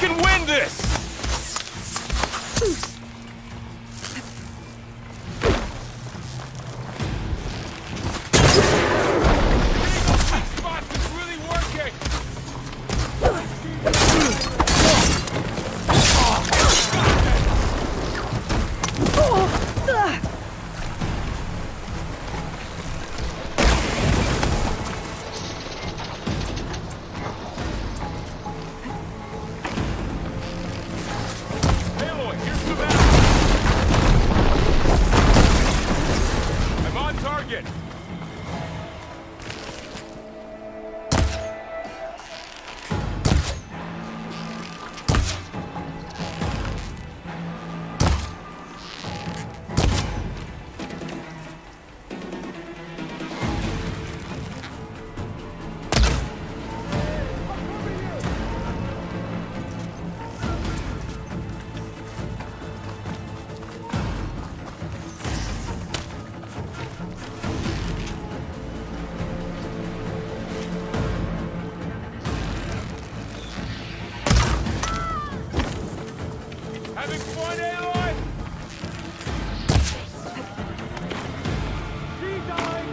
can win this! Spot is really working! Aloy, here's the map! I'm on target! Having fun, Aloy? She died!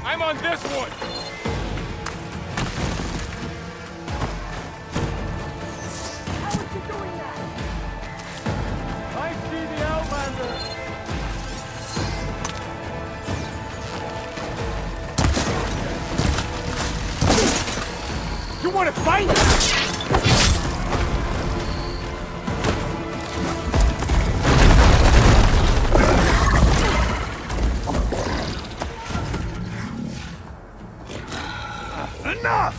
I'm on this one! How is she doing that? I see the Outlander! You wanna fight? Enough!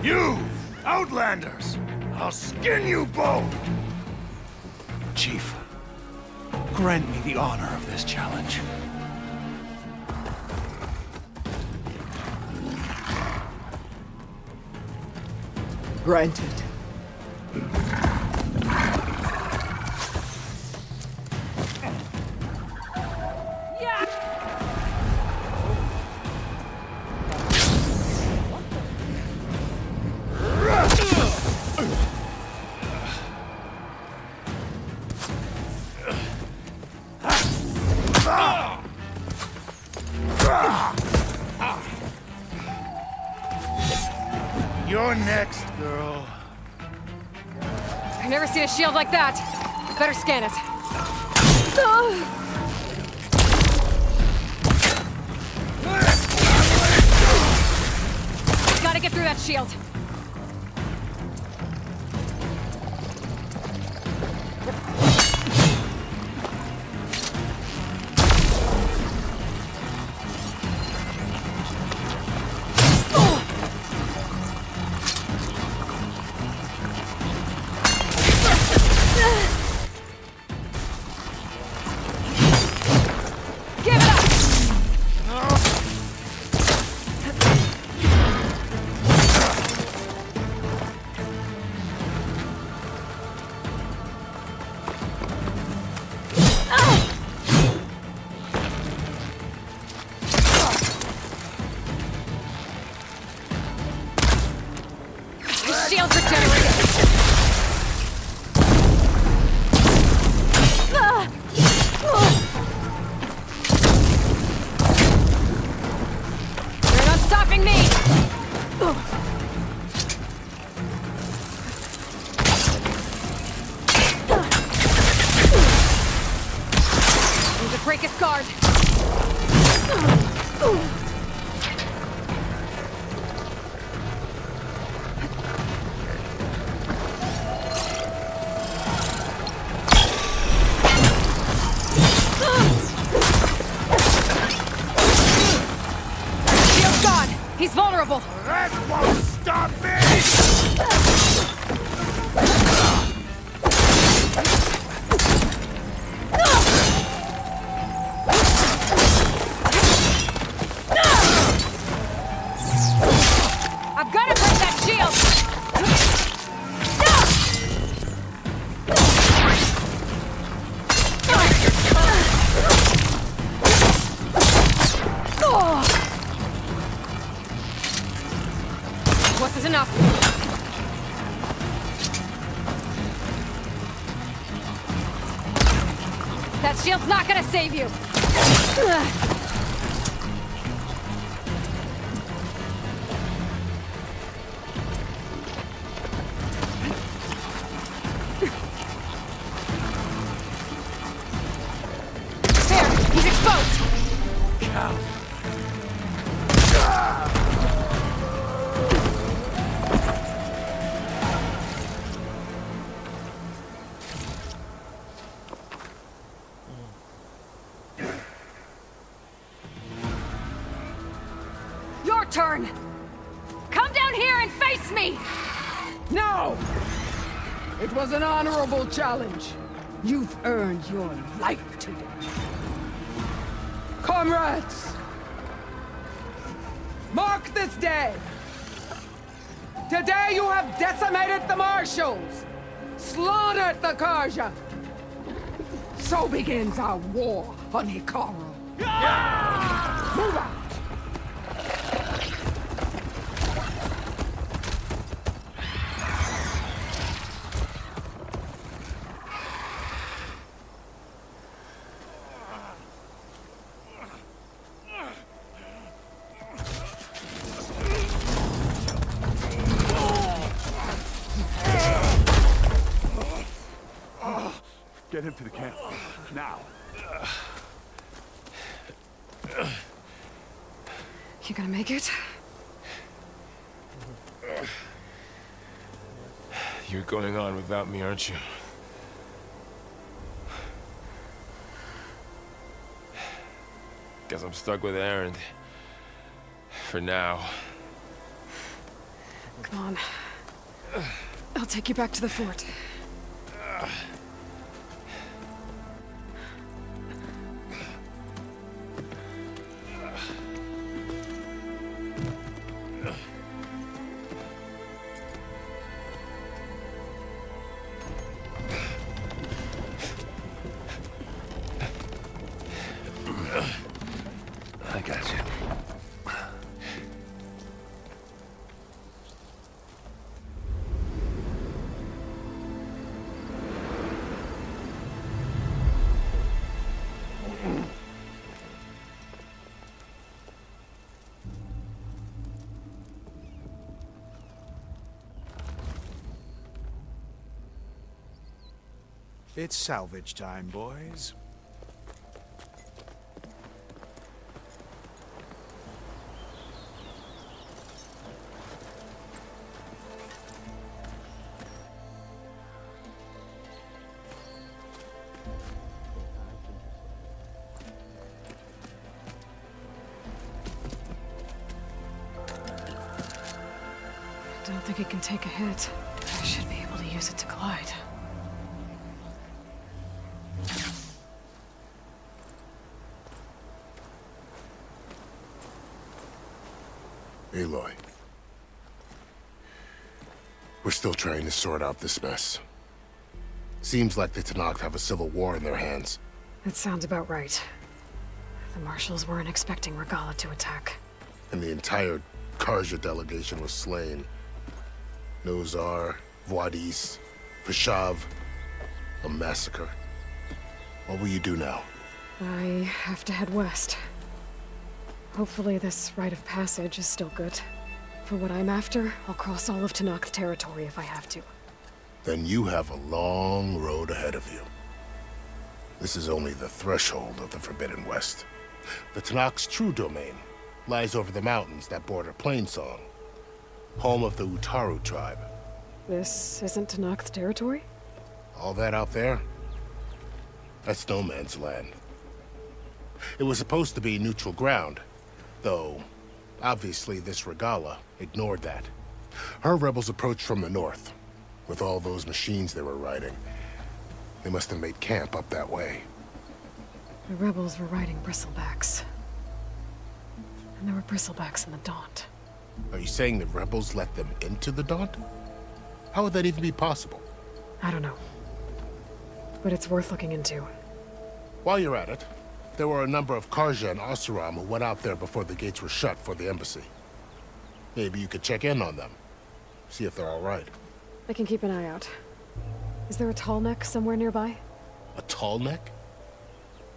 You, Outlanders! I'll skin you both! Chief, grant me the honor of this challenge. Granted. You're next, girl. I've never seen a shield like that. Better scan it. Gotta get through that shield. Give it up! The shields are generated. You're not stopping me! Need to break his guard. trouble. That won't stop me! I've got to break that shield! This is enough. That shield's not gonna save you! There! He's exposed! Cow. Your turn! Come down here and face me! No! It was an honorable challenge. You've earned your life today. Comrades! Mark this day! Today you have decimated the Marshals! Slaughtered the Karja! So begins our war on Hikaru. Move out! Get him to the camp. Now. You gonna make it? You're going on without me, aren't you? Guess I'm stuck with Aaron. For now. Come on. I'll take you back to the fort. I got you. It's salvage time, boys. I don't think it can take a hit. I should be able to use it to glide. Aloy. We're still trying to sort out this mess. Seems like the Tenakth have a civil war in their hands. That sounds about right. The Marshals weren't expecting Regala to attack. And the entire Karja delegation was slain. Nozar, Voidis, Vashav. A massacre. What will you do now? I have to head west. Hopefully this rite of passage is still good. For what I'm after, I'll cross all of Tenakth territory if I have to. Then you have a long road ahead of you. This is only the threshold of the Forbidden West. The Tenakth's true domain lies over the mountains that border Plainsong, home of the Utaru tribe. This isn't Tenakth territory? All that out there? That's no man's land. It was supposed to be neutral ground, though Obviously, this Regala ignored that. Her rebels approached from the north. With all those machines they were riding, they must have made camp up that way. The rebels were riding bristlebacks. And there were bristlebacks in the Daunt. Are you saying the rebels let them into the Daunt? How would that even be possible? I don't know. But it's worth looking into. While you're at it, there were a number of Karja and Oseram who went out there before the gates were shut for the embassy. Maybe you could check in on them. See if they're all right. I can keep an eye out. Is there a tall neck somewhere nearby? A tall neck?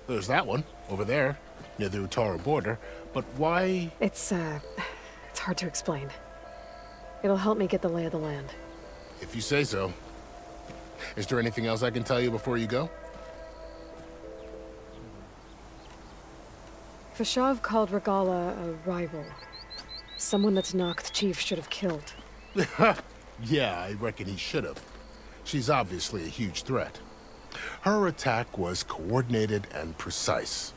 There's that one, over there, near the Utaru border. But why? It's hard to explain. It'll help me get the lay of the land. If you say so. Is there anything else I can tell you before you go? Fw called Regala a rival. Someone that Noct chief should have killed. Yeah, I reckon he should have. She's obviously a huge threat. Her attack was coordinated and precise.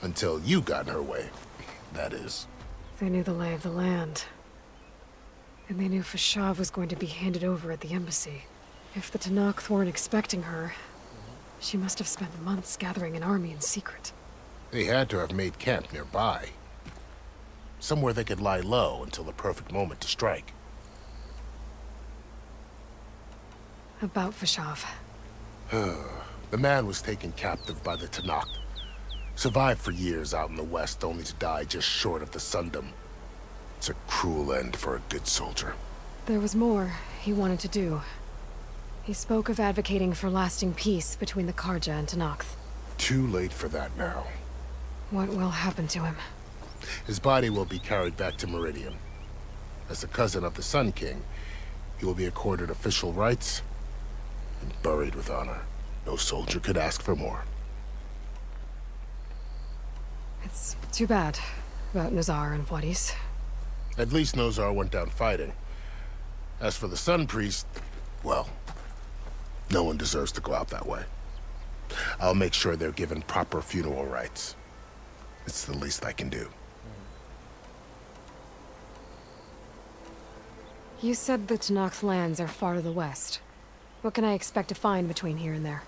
Until you got in her way, that is. They knew the lay of the land. And they knew Fw was going to be handed over at the embassy. If the Tenakth weren't expecting her, she must have spent months gathering an army in secret. They had to have made camp nearby. Somewhere they could lie low until the perfect moment to strike. About Fw. The man was taken captive by the Tenakth. Survived for years out in the west, only to die just short of the Sundom. It's a cruel end for a good soldier. There was more he wanted to do. He spoke of advocating for lasting peace between the Karja and Tenakth. Too late for that now. What will happen to him? His body will be carried back to Meridian. As a cousin of the Sun King, he will be accorded official rights and buried with honor. No soldier could ask for more. It's too bad about Nazar and Wadis. At least Nozar went down fighting. As for the Sun Priest, well, no one deserves to go out that way. I'll make sure they're given proper funeral rites. It's the least I can do. You said the Tenakth lands are far to the west. What can I expect to find between here and there?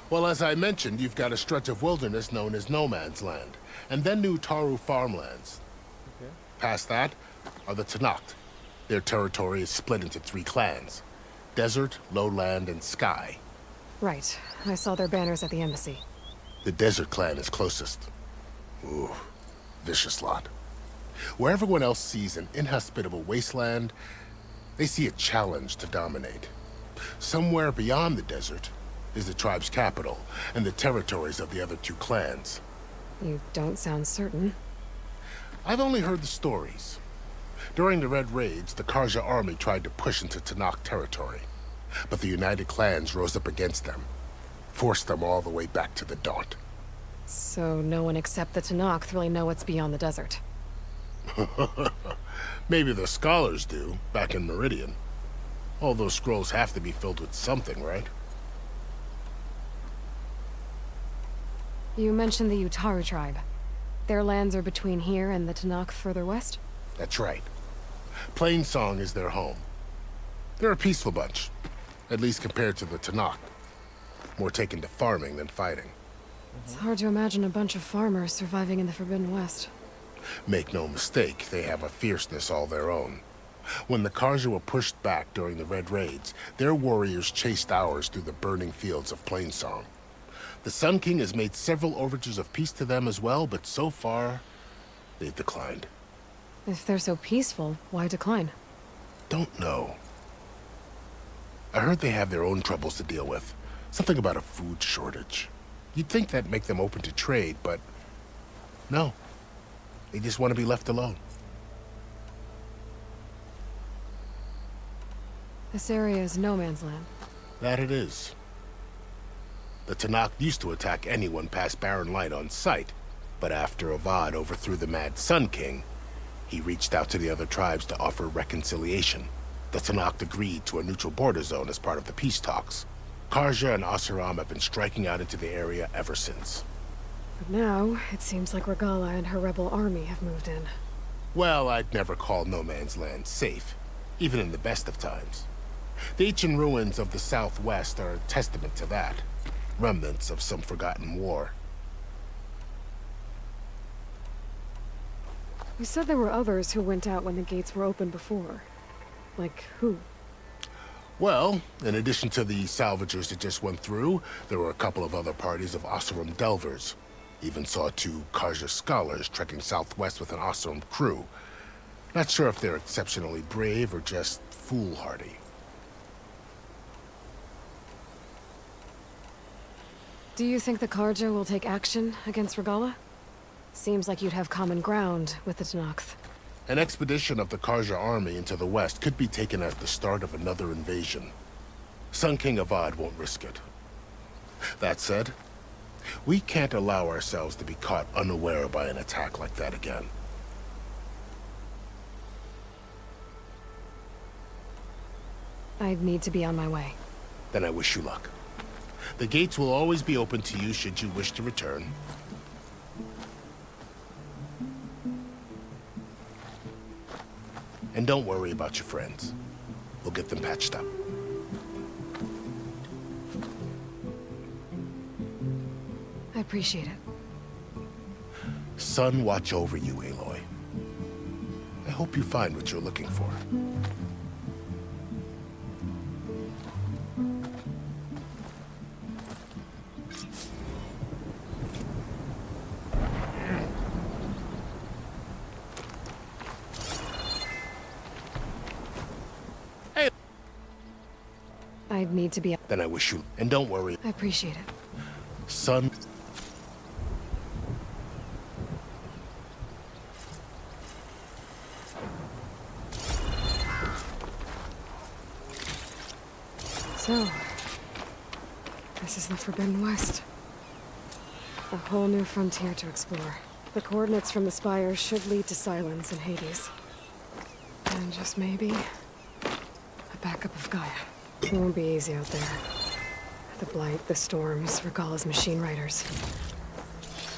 Well, as I mentioned, you've got a stretch of wilderness known as No Man's Land, and then New Taru farmlands. Okay. Past that are the Tenakth. Their territory is split into 3 clans: Desert, Lowland, and Sky. Right. I saw their banners at the embassy. The Desert clan is closest. Ooh, vicious lot. Where everyone else sees an inhospitable wasteland, they see a challenge to dominate. Somewhere beyond the desert is the tribe's capital and the territories of the other 2 clans. You don't sound certain. I've only heard the stories. During the Red Raids, the Karja army tried to push into Tenakth territory, but the United Clans rose up against them, forced them all the way back to the Daunt. So no one except the Tenakth really know what's beyond the desert. Maybe the scholars do, back in Meridian. All those scrolls have to be filled with something, right? You mentioned the Utaru tribe. Their lands are between here and the Tenakth further west? That's right. Plainsong is their home. They're a peaceful bunch, at least compared to the Tenakth. More taken to farming than fighting. It's hard to imagine a bunch of farmers surviving in the Forbidden West. Make no mistake, they have a fierceness all their own. When the Karja were pushed back during the Red Raids, their warriors chased ours through the burning fields of Plainsong. The Sun King has made several overtures of peace to them as well, but so far, they've declined. If they're so peaceful, why decline? Don't know. I heard they have their own troubles to deal with. Something about a food shortage. You'd think that'd make them open to trade, but no. They just want to be left alone. This area is no man's land. That it is. The Tenakth used to attack anyone past Barren Light on sight, but after Avad overthrew the Mad Sun King, he reached out to the other tribes to offer reconciliation. The Tenakth agreed to a neutral border zone as part of the peace talks. Karja and Oseram have been striking out into the area ever since. But now, it seems like Regala and her rebel army have moved in. Well, I'd never call no man's land safe, even in the best of times. The ancient ruins of the Southwest are a testament to that. Remnants of some forgotten war. You said there were others who went out when the gates were open before. Like who? Well, in addition to the salvagers that just went through, there were a couple of other parties of Oseram delvers. Even saw 2 Karja scholars trekking southwest with an Oseram crew. Not sure if they're exceptionally brave or just foolhardy. Do you think the Karja will take action against Regalla? Seems like you'd have common ground with the Tenakth. An expedition of the Karja army into the west could be taken as the start of another invasion. Sun King Avad won't risk it. That said, we can't allow ourselves to be caught unaware by an attack like that again. I'd need to be on my way. Then I wish you luck. The gates will always be open to you should you wish to return. And don't worry about your friends. We'll get them patched up. I appreciate it. Sun watch over you, Aloy. I hope you find what you're looking for. I'd need to be... Then I wish you... And don't worry. I appreciate it. Sun... So... this is the Forbidden West. A whole new frontier to explore. The coordinates from the spires should lead to Silence and Hades. And just maybe... a backup of Gaia. It won't be easy out there. The Blight, the Storms, Regalla's machine riders.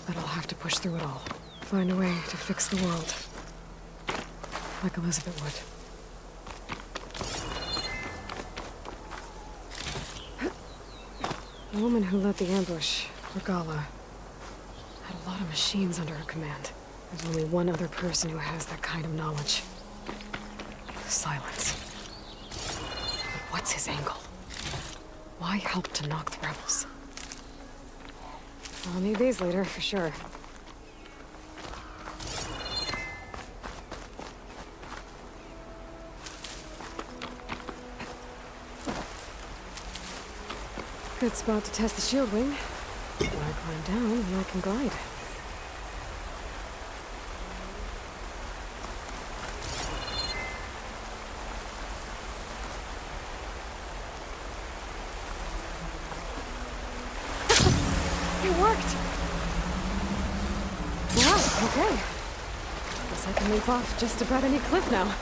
But I'll have to push through it all. Find a way to fix the world. Like Elizabeth would. The woman who led the ambush, Regalla, had a lot of machines under her command. There's only one other person who has that kind of knowledge. Silence. What's his angle? Why help to knock the rebels? I'll need these later, for sure. Good spot to test the shield wing. When I climb down, then I can glide. Okay. Guess I can leap off just about any cliff now.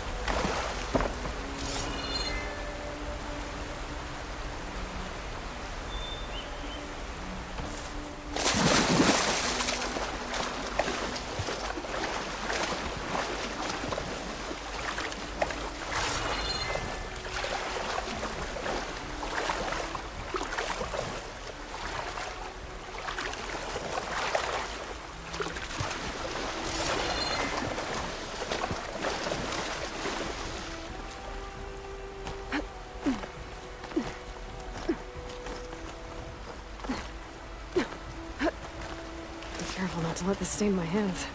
Careful not to let this stain my hands.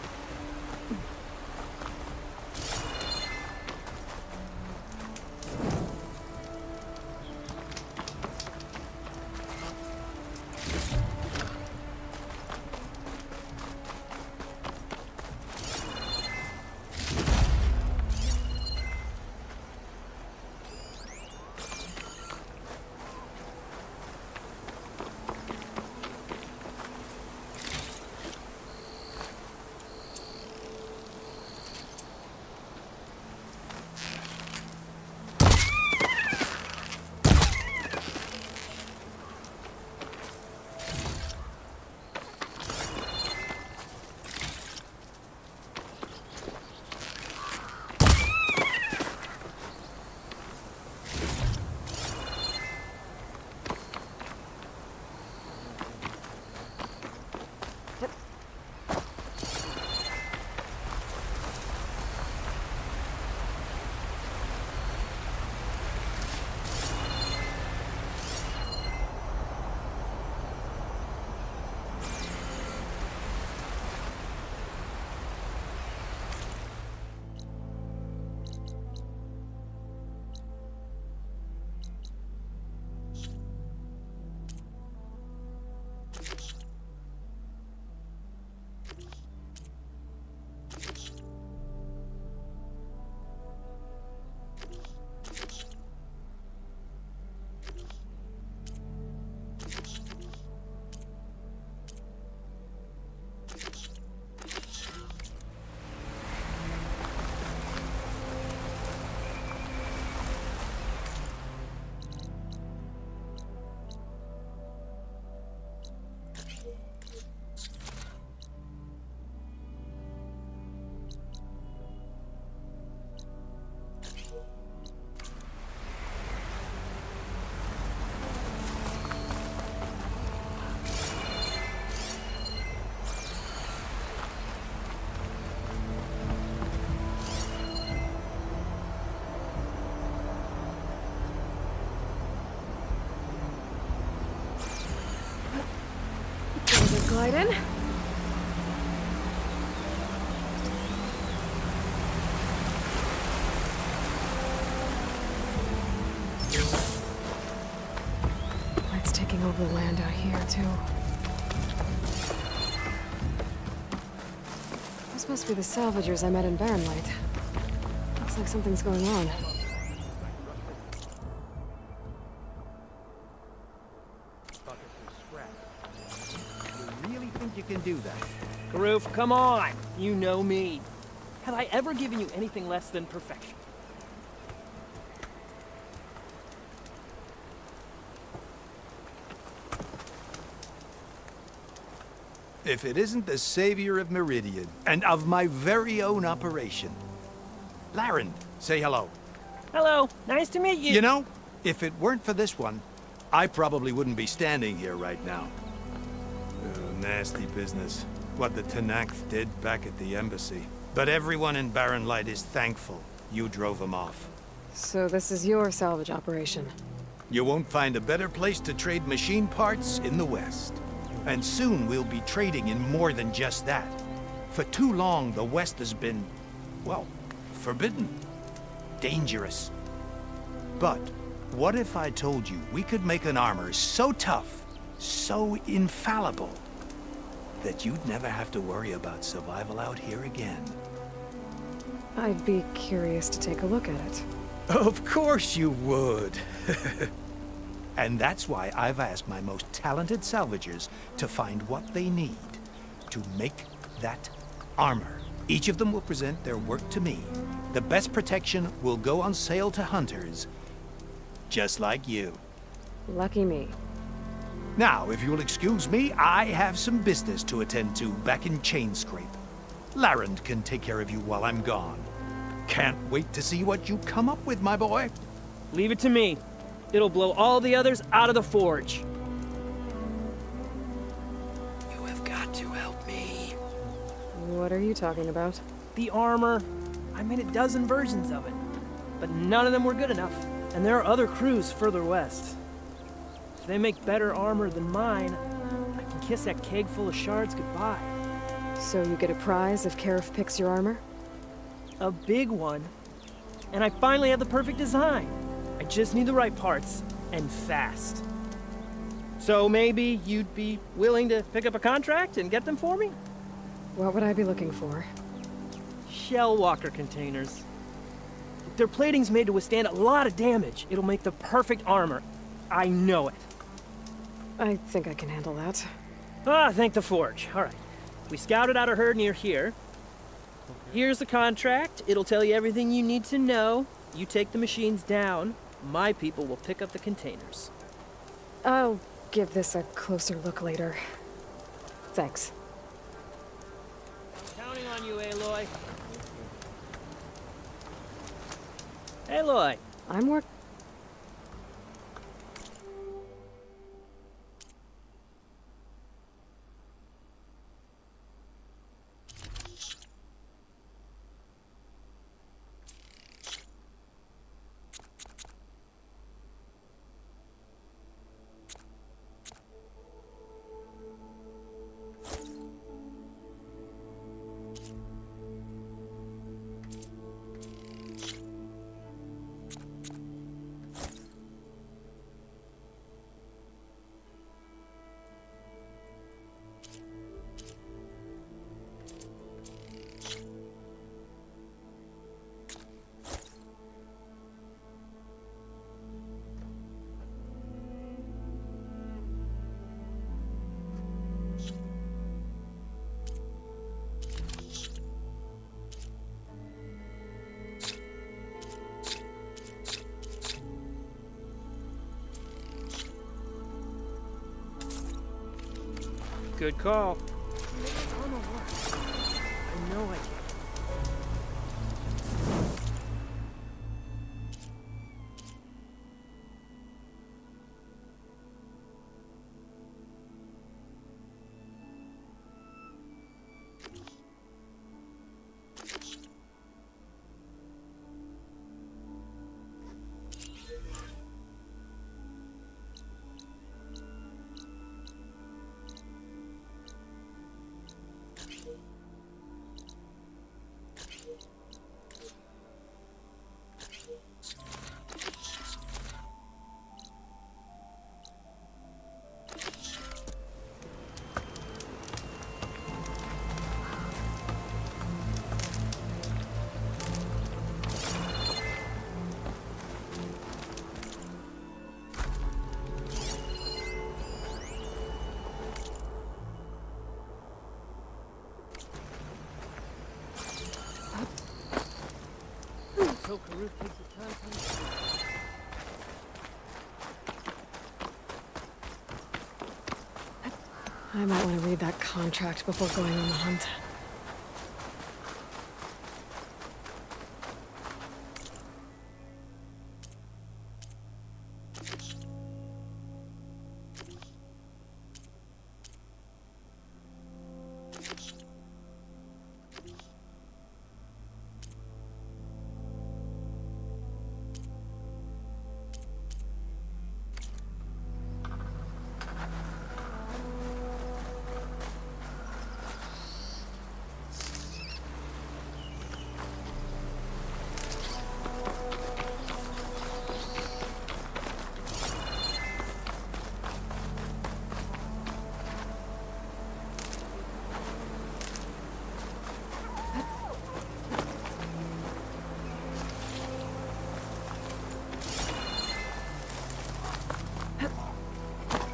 Slide in. Light's taking over the land out here, too. Those must be the salvagers I met in Barren Light. Looks like something's going on. You really think you can do that? Karoof, come on! You know me. Have I ever given you anything less than perfection? If it isn't the savior of Meridian, and of my very own operation. Laren, say hello. Hello, nice to meet you. You know, if it weren't for this one, I probably wouldn't be standing here right now. Nasty business. What the Tenakth did back at the embassy. But everyone in Barren Light is thankful you drove them off. So this is your salvage operation. You won't find a better place to trade machine parts in the West. And soon we'll be trading in more than just that. For too long, the West has been, well, forbidden. Dangerous. But what if I told you we could make an armor so tough, so infallible, that you'd never have to worry about survival out here again? I'd be curious to take a look at it. Of course you would. And that's why I've asked my most talented salvagers to find what they need to make that armor. Each of them will present their work to me. The best protection will go on sale to hunters, just like you. Lucky me. Now, if you'll excuse me, I have some business to attend to back in Chainscrape. Laren can take care of you while I'm gone. Can't wait to see what you come up with, my boy. Leave it to me. It'll blow all the others out of the forge. You have got to help me. What are you talking about? The armor. I made a dozen versions of it, but none of them were good enough. And there are other crews further west. If they make better armor than mine, I can kiss that keg full of shards goodbye. So you get a prize if Karif picks your armor? A big one. And I finally have the perfect design. I just need the right parts, and fast. So maybe you'd be willing to pick up a contract and get them for me? What would I be looking for? Shell walker containers. Their plating's made to withstand a lot of damage. It'll make the perfect armor. I know it. I think I can handle that. Ah, thank the forge. All right. We scouted out a herd near here. Here's the contract. It'll tell you everything you need to know. You take the machines down. My people will pick up the containers. I'll give this a closer look later. Thanks. Counting on you, Aloy. Aloy. I'm work. Good call. I know I can. hope Karuk takes the time to... I might want to read that contract before going on the hunt.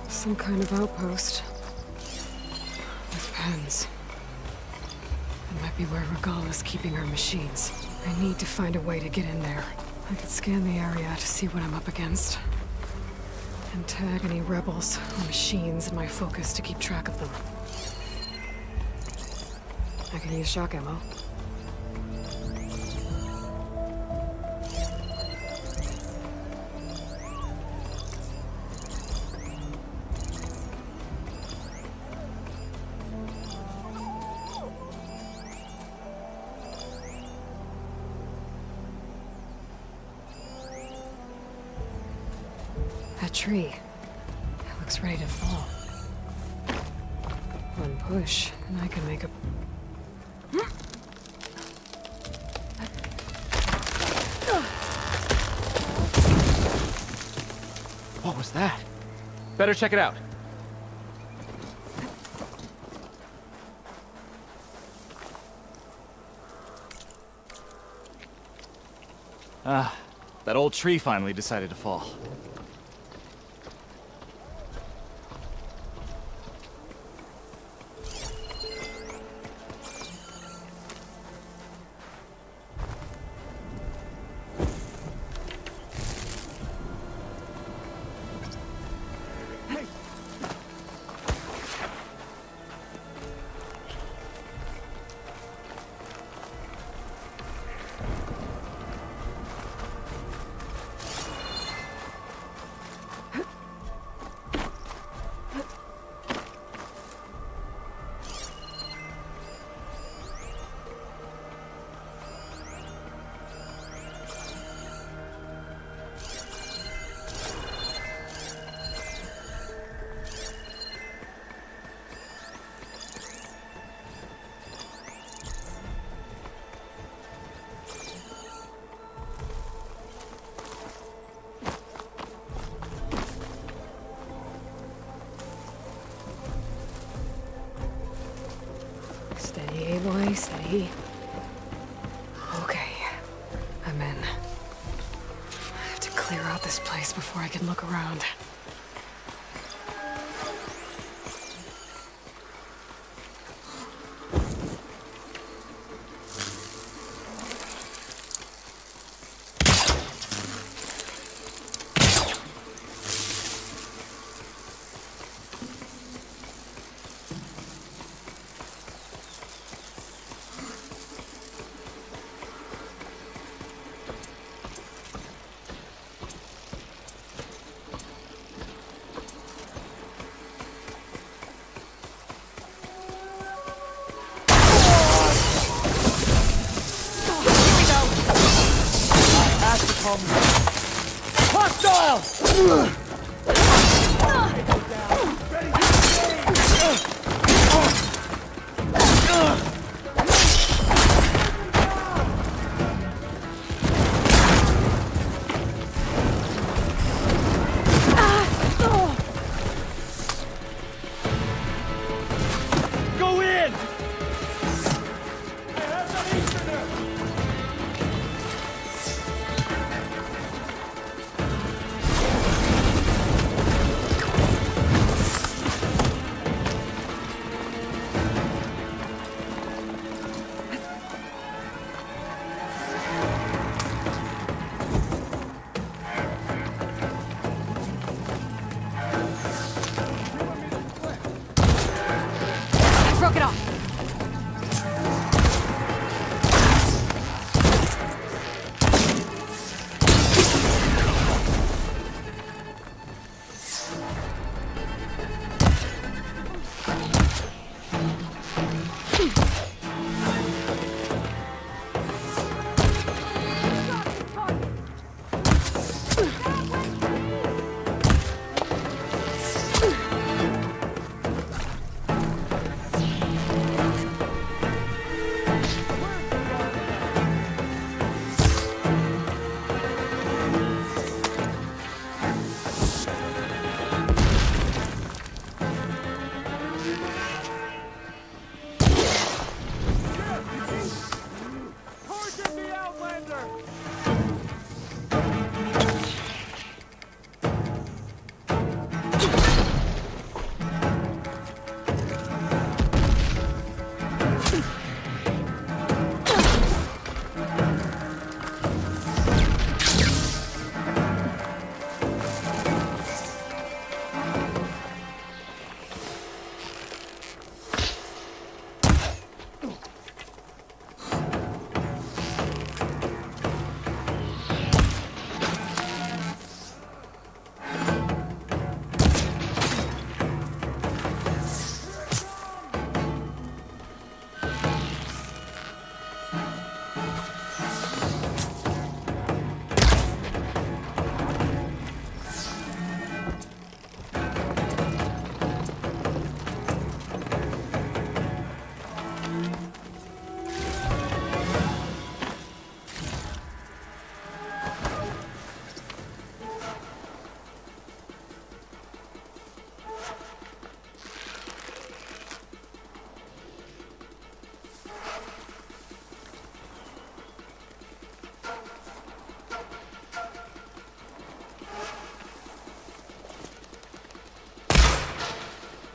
Some kind of outpost. With pens. It might be where Regala's keeping her machines. I need to find a way to get in there. I could scan the area to see what I'm up against. And tag any rebels or machines in my focus to keep track of them. I can use shock ammo. That tree. It looks ready to fall. One push, and I can make a... What was that? Better check it out. Ah, that old tree finally decided to fall. Steady, Aloy, steady. Okay, I'm in. I have to clear out this place before I can look around. Hostile! Go in!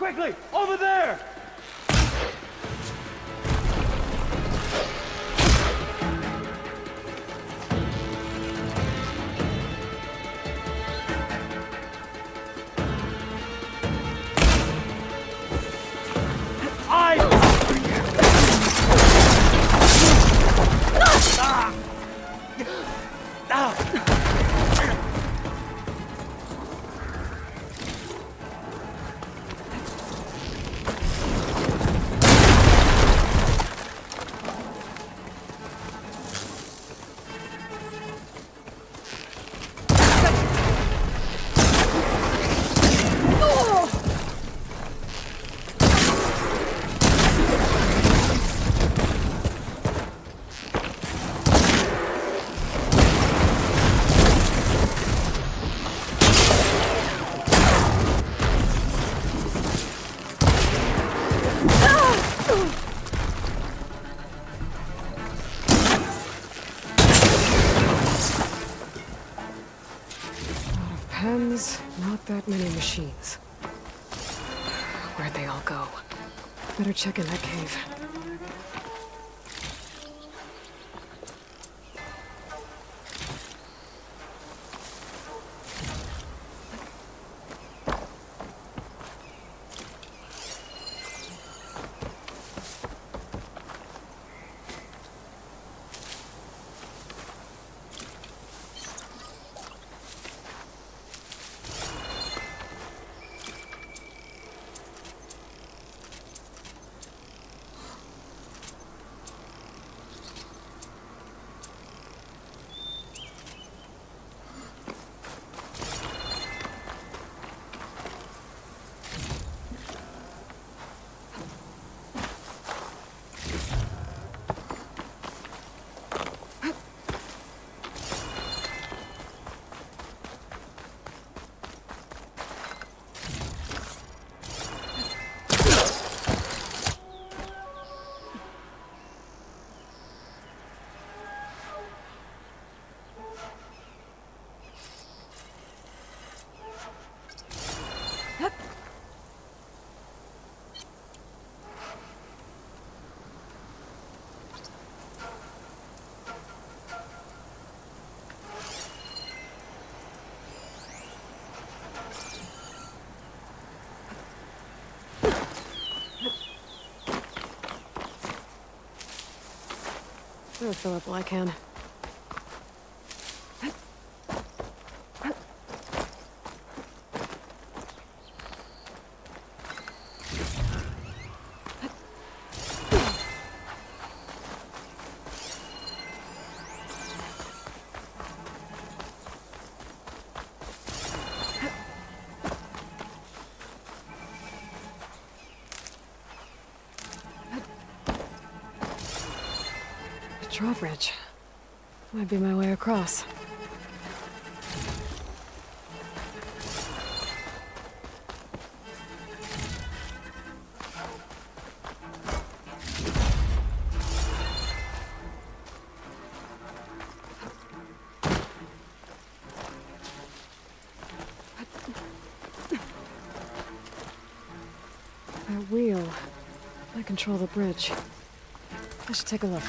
Quickly! Over there! Pens, not that many machines. Where'd they all go? Better check in that cave. I'll fill up while I can. Drawbridge. Might be my way across. That wheel. I control the bridge. I should take a look.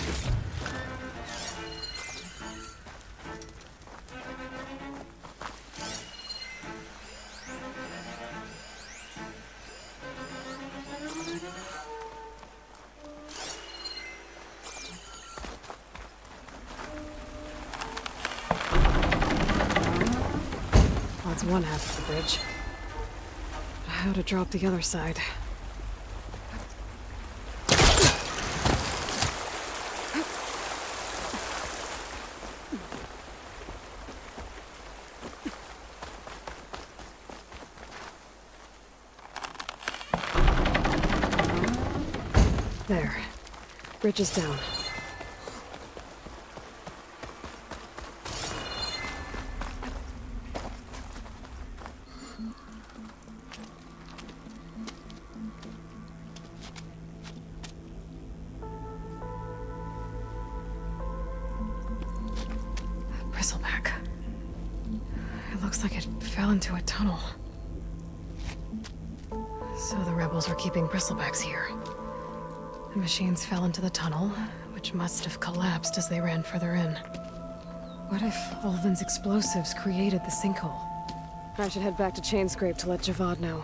That's one half of the bridge. How to drop the other side? There. Bridge is down. Bristleback. It looks like it fell into a tunnel. So the rebels were keeping bristlebacks here. The machines fell into the tunnel, which must have collapsed as they ran further in. What if Ulvin's explosives created the sinkhole? I should head back to Chainscrape to let Javad know.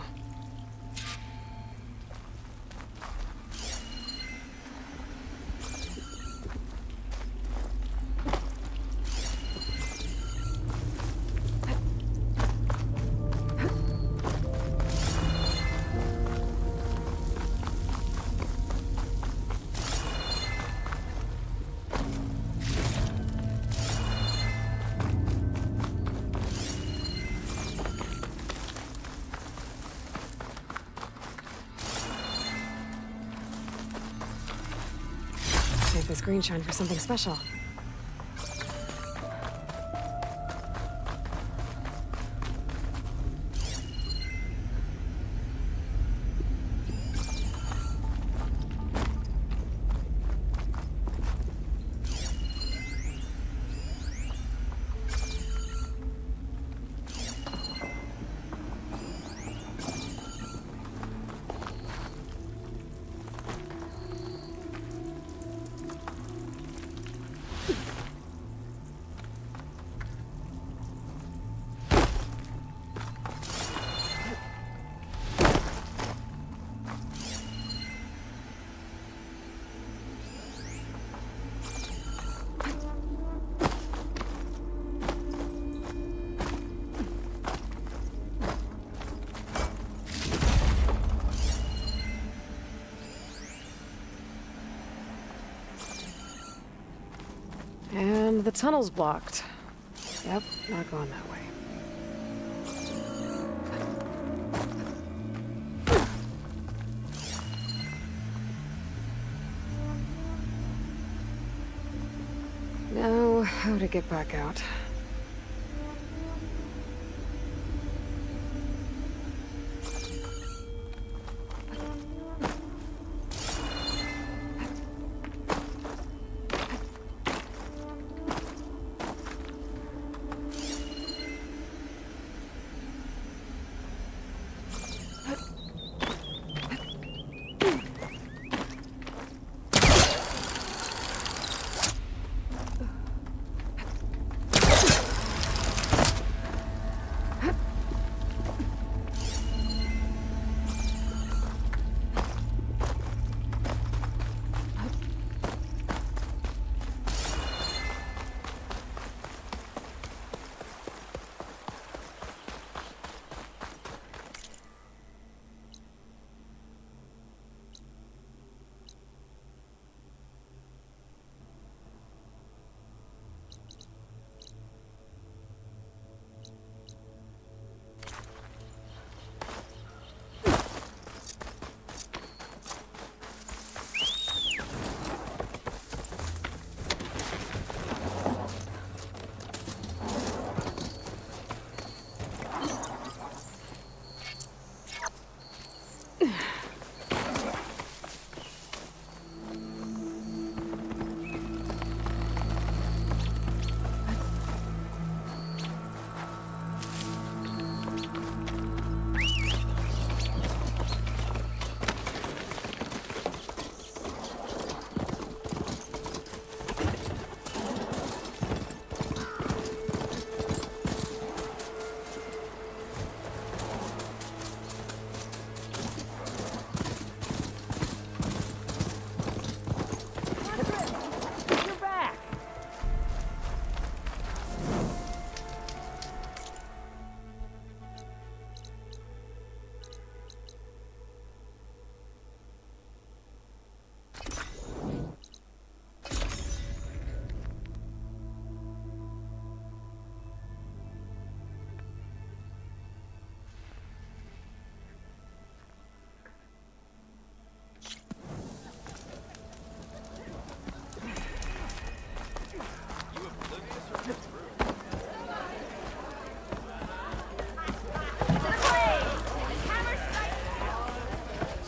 Save this green shine for something special. And the tunnel's blocked. Yep, not going that way. Now, how to get back out?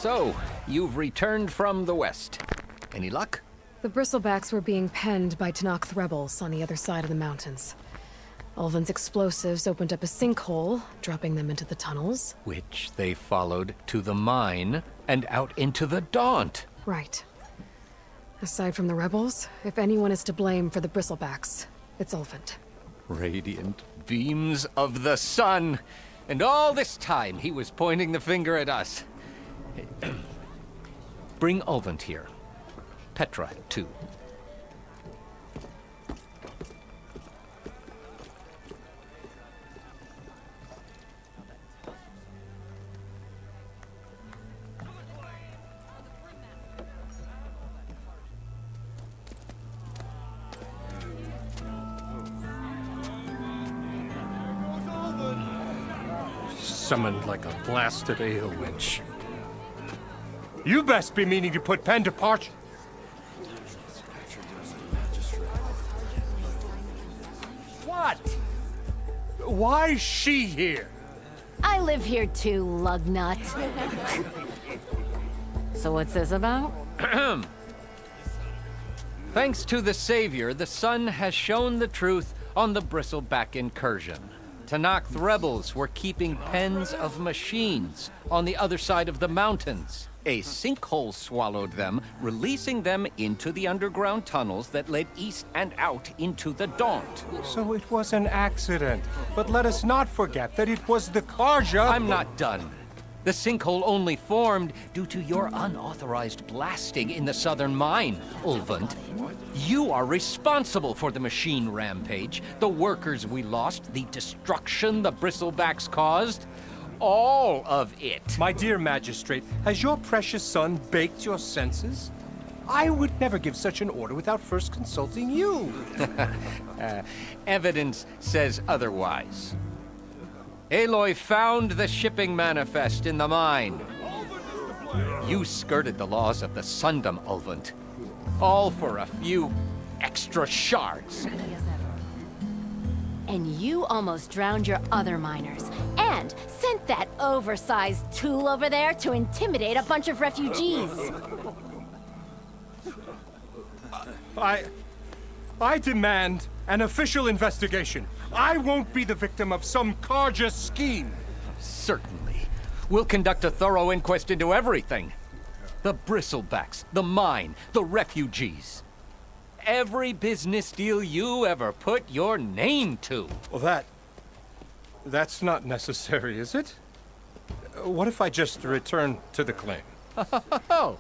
So, you've returned from the west. Any luck? The bristlebacks were being penned by Tenakth rebels on the other side of the mountains. Ulvin's explosives opened up a sinkhole, dropping them into the tunnels. Which they followed to the mine and out into the Daunt. Right. Aside from the rebels, if anyone is to blame for the bristlebacks, it's Ulvin. Radiant beams of the sun. And all this time he was pointing the finger at us. Bring Ulvin here. Petra, too. Summoned like a blasted ale winch. You best be meaning to put pen to parch. What? Why is she here? I live here too, lugnut. So what's this about? Thanks to the Savior, the sun has shown the truth on the Bristleback incursion. Tanakh rebels were keeping pens of machines on the other side of the mountains. A sinkhole swallowed them, releasing them into the underground tunnels that led east and out into the Daunt. So it was an accident. But let us not forget that it was the Karja. I'm not done. The sinkhole only formed due to your unauthorized blasting in the southern mine, Ulvund. You are responsible for the machine rampage, the workers we lost, the destruction the bristlebacks caused. All of it. My dear magistrate, has your precious son baked your senses? I would never give such an order without first consulting you. Evidence says otherwise. Aloy found the shipping manifest in the mine. You skirted the laws of the Sundom, Ulvund. All for a few extra shards. And you almost drowned your other miners. And sent that oversized tool over there to intimidate a bunch of refugees. I demand an official investigation. I won't be the victim of some Karja scheme. Certainly. We'll conduct a thorough inquest into everything. The bristlebacks, the mine, the refugees. Every business deal you ever put your name to. Well, that's not necessary, is it? What if I just return to the claim? Oh,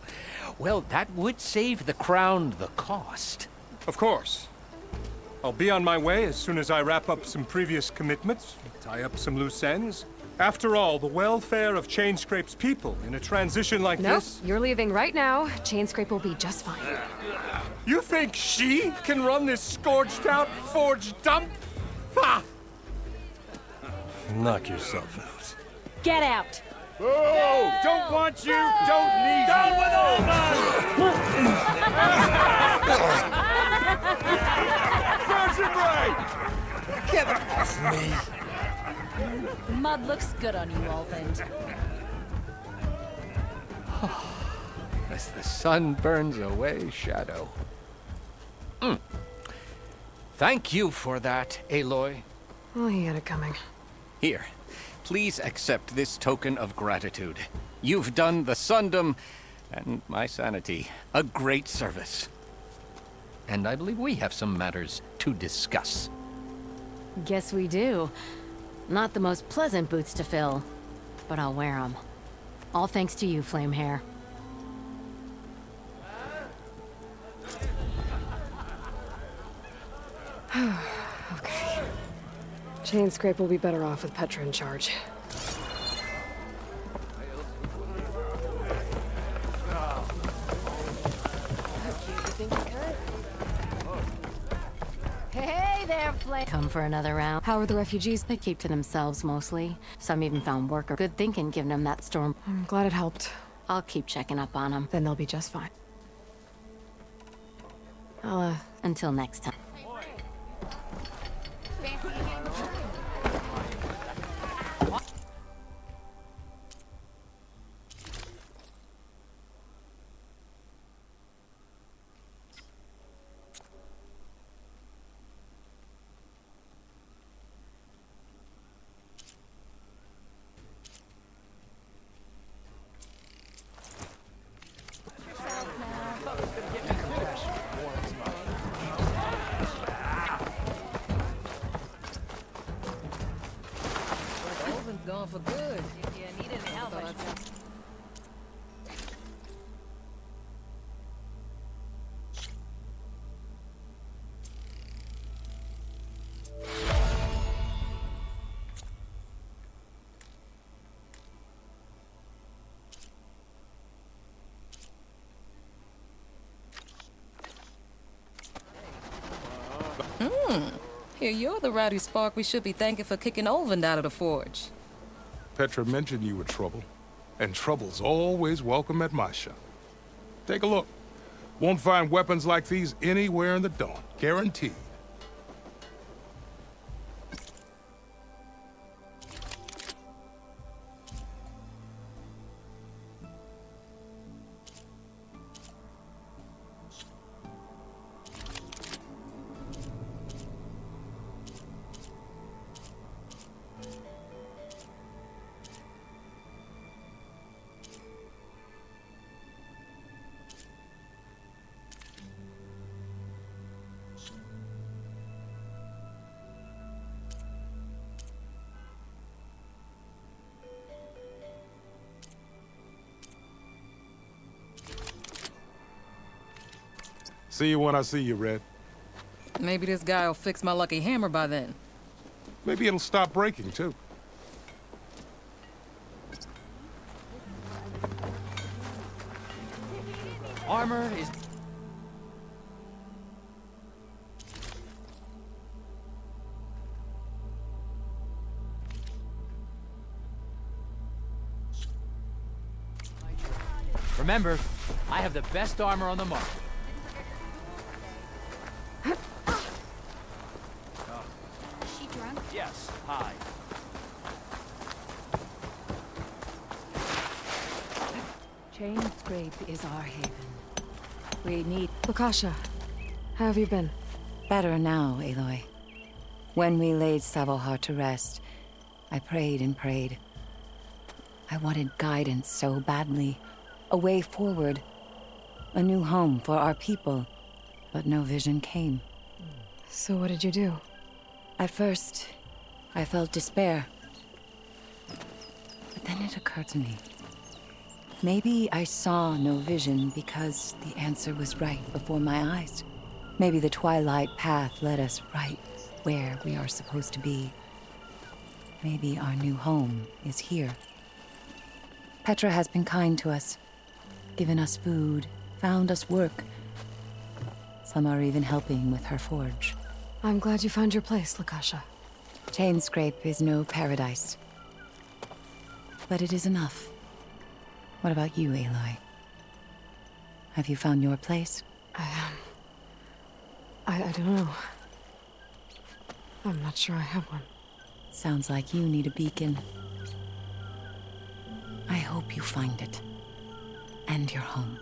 well, that would save the crown the cost. Of course. I'll be on my way as soon as I wrap up some previous commitments, tie up some loose ends. After all, the welfare of Chainscrape's people in a transition like Nope, this... you're leaving right now. Chainscrape will be just fine. You think she can run this scorched-out, forged dump? Ha! Knock yourself out. Get out! Oh! Don't want you, don't need you! Down with all Get off me! Mud looks good on you, Ulvin. As the sun burns away shadow. Thank you for that, Aloy. Oh, he had it coming. Here, please accept this token of gratitude. You've done the Sundom and my sanity a great service. And I believe we have some matters to discuss. Guess we do. Not the most pleasant boots to fill, but I'll wear them. All thanks to you, Flamehair. Okay. Chainscrape will be better off with Petra in charge. Hey there, Flame. Come for another round. How are the refugees? They keep to themselves mostly. Some even found work or good thinking given them that storm. I'm glad it helped. I'll keep checking up on them. Then they'll be just fine. Until next time. Here, you're the rowdy spark we should be thanking for kicking Olvin out of the forge. Petra mentioned you were trouble, and trouble's always welcome at my shop. Take a look. Won't find weapons like these anywhere in the Dawn, guaranteed. See you when I see you, Red. Maybe this guy will fix my lucky hammer by then. Maybe it'll stop breaking, too. Armor is... Remember, I have the best armor on the market. Yes, hi. Chain Scrape is our haven. We need... Lukasha, how have you been? Better now, Aloy. When we laid Savohar to rest, I prayed and prayed. I wanted guidance so badly. A way forward. A new home for our people. But no vision came. So what did you do? At first, I felt despair. But then it occurred to me. Maybe I saw no vision because the answer was right before my eyes. Maybe the Twilight Path led us right where we are supposed to be. Maybe our new home is here. Petra has been kind to us, given us food, found us work. Some are even helping with her forge. I'm glad you found your place, Lukasha. Chain Scrape is no paradise. But it is enough. What about you, Aloy? Have you found your place? I don't know. I'm not sure I have one. Sounds like you need a beacon. I hope you find it. And your home.